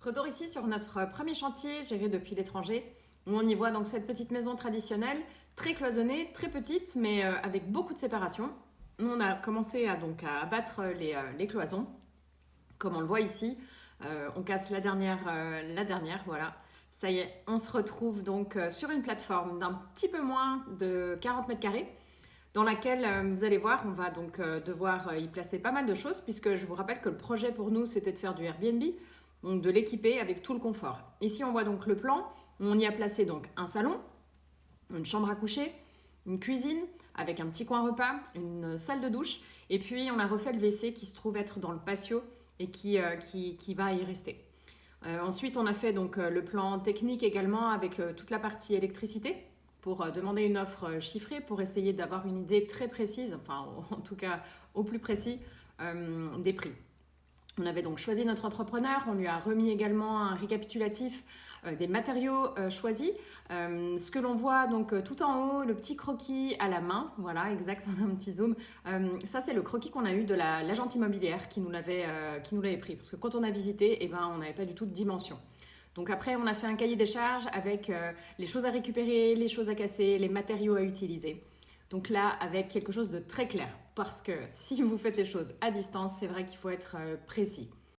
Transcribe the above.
Retour ici sur notre premier chantier géré depuis l'étranger, où on y voit donc cette petite maison traditionnelle, très cloisonnée, très petite, mais avec beaucoup de séparation. Nous, on a commencé à abattre les cloisons, comme on le voit ici. On casse la dernière, voilà. Ça y est, on se retrouve donc sur une plateforme d'un petit peu moins de 40 mètres carrés, dans laquelle, vous allez voir, on va donc devoir y placer pas mal de choses, puisque je vous rappelle que le projet pour nous, c'était de faire du Airbnb, donc de l'équiper avec tout le confort. Ici, on voit donc le plan. On y a placé donc un salon, une chambre à coucher, une cuisine avec un petit coin repas, une salle de douche, et puis on a refait le WC qui se trouve être dans le patio et qui va y rester. Ensuite, on a fait donc le plan technique également avec toute la partie électricité pour demander une offre chiffrée pour essayer d'avoir une idée très précise, enfin en tout cas au plus précis, des prix. On avait donc choisi notre entrepreneur, on lui a remis également un récapitulatif des matériaux choisis. Ce que l'on voit donc tout en haut, le petit croquis à la main, voilà, exact, on a un petit zoom. Ça, c'est le croquis qu'on a eu de l'agente immobilière qui nous l'avait pris. Parce que quand on a visité, eh ben, on n'avait pas du tout de dimension. Donc après, on a fait un cahier des charges avec les choses à récupérer, les choses à casser, les matériaux à utiliser. Donc là, avec quelque chose de très clair, parce que si vous faites les choses à distance, c'est vrai qu'il faut être précis.